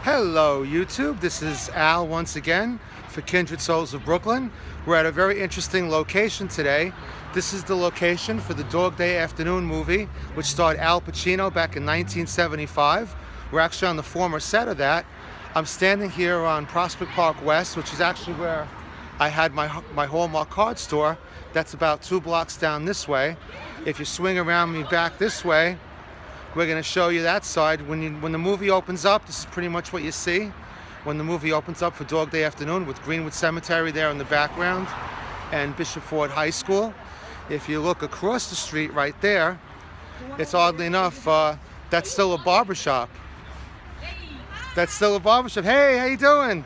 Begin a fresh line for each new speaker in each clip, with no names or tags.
Hello YouTube, this is Al once again for Kindred Souls of Brooklyn. We're at a very interesting location today. This is the location for the Dog Day Afternoon movie, which starred Al Pacino back in 1975. We're actually on the former set of that. I'm standing here on Prospect Park West, which is actually where I had my Hallmark card store. That's about 2 blocks down this way. If you swing around me back this way, we're going to show you that side. When the movie opens up, this is pretty much what you see. When the movie opens up for Dog Day Afternoon, with Greenwood Cemetery there in the background and Bishop Ford High School. If you look across the street right there, it's oddly enough, that's still a barbershop. That's still a barbershop. Hey, how you doing?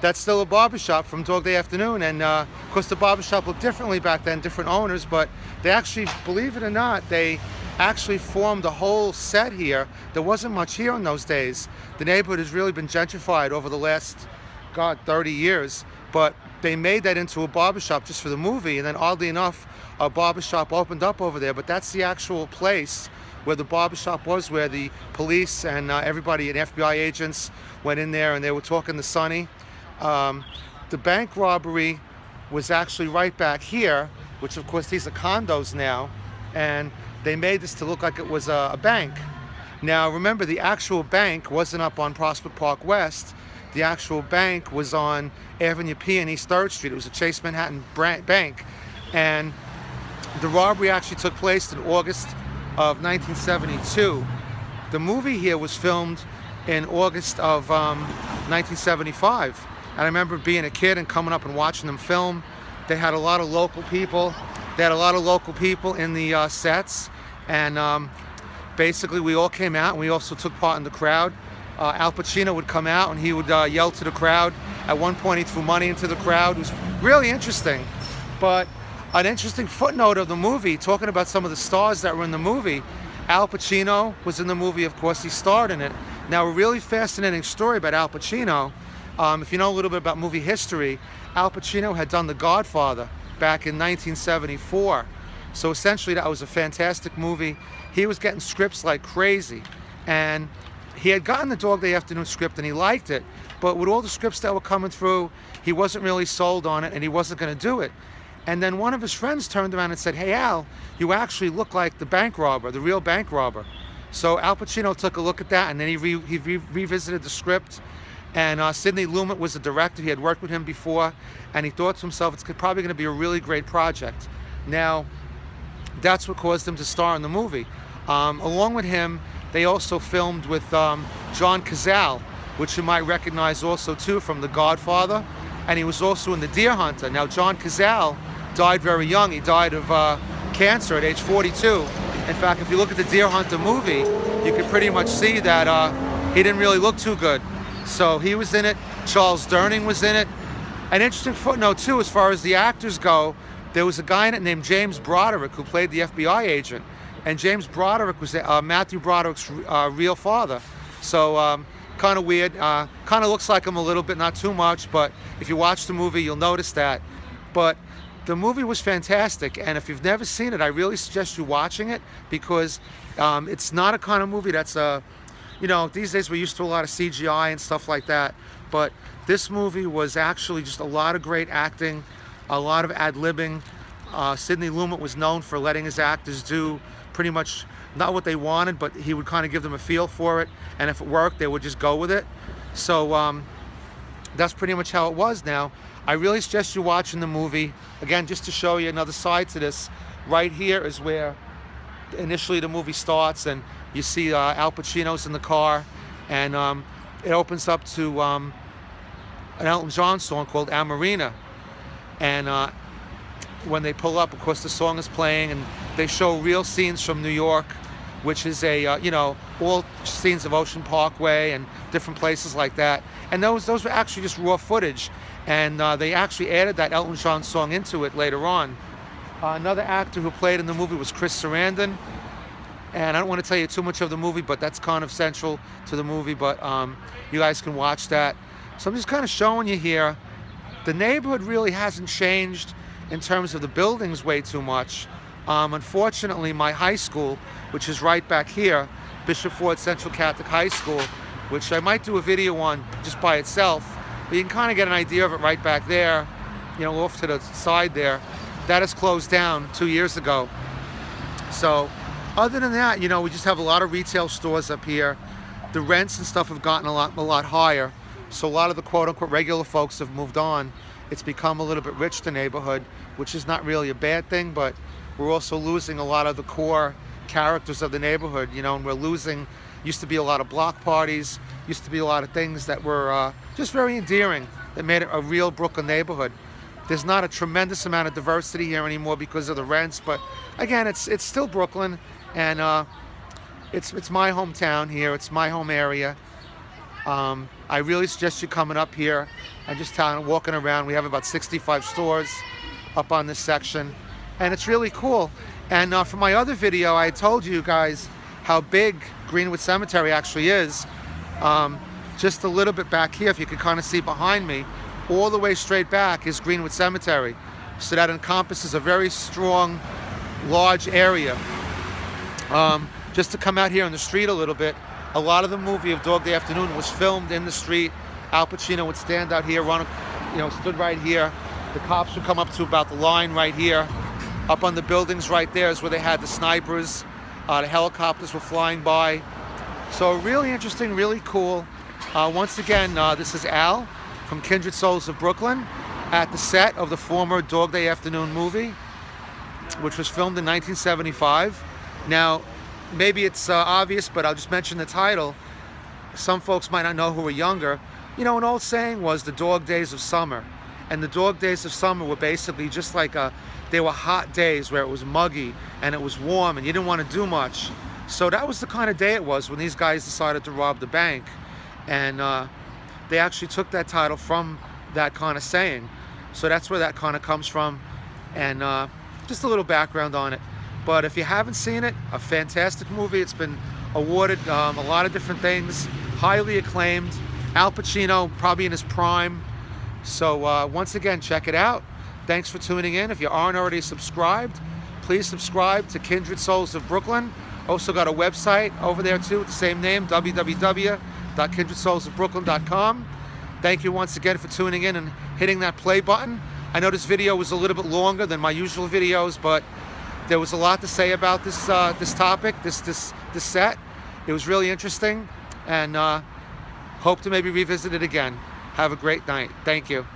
That's still a barbershop from Dog Day Afternoon. And of course the barbershop looked differently back then, different owners, but they actually, believe it or not, they actually formed a whole set here. There wasn't much here in those days. The neighborhood has really been gentrified over the last, 30 years. But they made that into a barbershop just for the movie, and then oddly enough, a barbershop opened up over there. But that's the actual place where the barbershop was, where the police and everybody and FBI agents went in there and they were talking to Sonny. The bank robbery was actually right back here, which of course these are condos now, and they made this to look like it was a bank. Now remember, the actual bank wasn't up on Prospect Park West. The actual bank was on Avenue P and East 3rd Street. It was a Chase Manhattan bank. And the robbery actually took place in August of 1972. The movie here was filmed in August of 1975. And I remember being a kid and coming up and watching them film. They had a lot of local people. They had a lot of local people in the sets, and basically we all came out and we also took part in the crowd. Al Pacino would come out and he would yell to the crowd. At one point he threw money into the crowd. It was really interesting. But an interesting footnote of the movie, talking about some of the stars that were in the movie, Al Pacino was in the movie, of course, he starred in it. Now, a really fascinating story about Al Pacino, if you know a little bit about movie history, Al Pacino had done The Godfather back in 1974. So essentially that was a fantastic movie. He was getting scripts like crazy, and he had gotten the Dog Day Afternoon script and he liked it, but with all the scripts that were coming through, he wasn't really sold on it and he wasn't going to do it. And then one of his friends turned around and said, "Hey Al, you actually look like the bank robber, the real bank robber." So Al Pacino took a look at that, and then he revisited the script. And Sidney Lumet was the director. He had worked with him before, and he thought to himself, it's probably going to be a really great project. Now, that's what caused him to star in the movie. Along with him, they also filmed with John Cazale, which you might recognize also too from The Godfather, and he was also in The Deer Hunter. Now, John Cazale died very young. He died of cancer at age 42. In fact, if you look at the Deer Hunter movie, you can pretty much see that he didn't really look too good. So he was in it. Charles Durning was in it. An interesting footnote too, as far as the actors go, there was a guy in it named James Broderick who played the FBI agent, and James Broderick was Matthew Broderick's real father. So kind of weird. Kind of looks like him a little bit, not too much, but if you watch the movie, you'll notice that. But the movie was fantastic, and if you've never seen it, I really suggest you watching it, because it's not a kind of movie that's you know, these days we're used to a lot of CGI and stuff like that, but this movie was actually just a lot of great acting, a lot of ad-libbing. Sidney Lumet was known for letting his actors do pretty much not what they wanted, but he would kind of give them a feel for it, and if it worked, they would just go with it. So that's pretty much how it was. Now, I really suggest you watching the movie. Again, just to show you another side to this, right here is where initially the movie starts, and you see Al Pacino's in the car, and it opens up to an Elton John song called Amarina. And when they pull up, of course, the song is playing, and they show real scenes from New York, which is a, you know, all scenes of Ocean Parkway and different places like that. And those were actually just raw footage, and they actually added that Elton John song into it later on. Another actor who played in the movie was Chris Sarandon. And I don't want to tell you too much of the movie, but that's kind of central to the movie, but you guys can watch that. So I'm just kind of showing you here. The neighborhood really hasn't changed in terms of the buildings way too much. Unfortunately, my high school, which is right back here, Bishop Ford Central Catholic High School, which I might do a video on just by itself. But you can kind of get an idea of it right back there, you know, off to the side there. That is closed down 2 years ago. So other than that, you know, we just have a lot of retail stores up here. The rents and stuff have gotten a lot higher. So a lot of the quote-unquote regular folks have moved on. It's become a little bit rich, the neighborhood, which is not really a bad thing, but we're also losing a lot of the core characters of the neighborhood, you know, and we're losing, used to be a lot of block parties, used to be a lot of things that were just very endearing, that made it a real Brooklyn neighborhood. There's not a tremendous amount of diversity here anymore because of the rents, but again, it's still Brooklyn, and it's my hometown here, it's my home area. I really suggest you coming up here and just walking around. We have about 65 stores up on this section, and it's really cool. And for my other video, I told you guys how big Greenwood Cemetery actually is. Just a little bit back here, if you can kind of see behind me, all the way straight back is Greenwood Cemetery. So that encompasses a very strong, large area. Just to come out here on the street a little bit, a lot of the movie of Dog Day Afternoon was filmed in the street. Al Pacino would stand out here, stood right here. The cops would come up to about the line right here. Up on the buildings right there is where they had the snipers. The helicopters were flying by. So really interesting, really cool. Once again, this is Al from Kindred Souls of Brooklyn at the set of the former Dog Day Afternoon movie, which was filmed in 1975. Now, maybe it's obvious, but I'll just mention the title. Some folks might not know who are younger. You know, an old saying was the dog days of summer. And the dog days of summer were basically just like they were hot days where it was muggy and it was warm and you didn't want to do much. So that was the kind of day it was when these guys decided to rob the bank. And they actually took that title from that kind of saying. So that's where that kind of comes from. And just a little background on it. But if you haven't seen it, a fantastic movie. It's been awarded a lot of different things, highly acclaimed. Al Pacino, probably in his prime. So once again, check it out. Thanks for tuning in. If you aren't already subscribed, please subscribe to Kindred Souls of Brooklyn. Also got a website over there too with the same name, www.kindredsoulsofbrooklyn.com. Thank you once again for tuning in and hitting that play button. I know this video was a little bit longer than my usual videos, but there was a lot to say about this topic, this set. It was really interesting, and hope to maybe revisit it again. Have a great night. Thank you.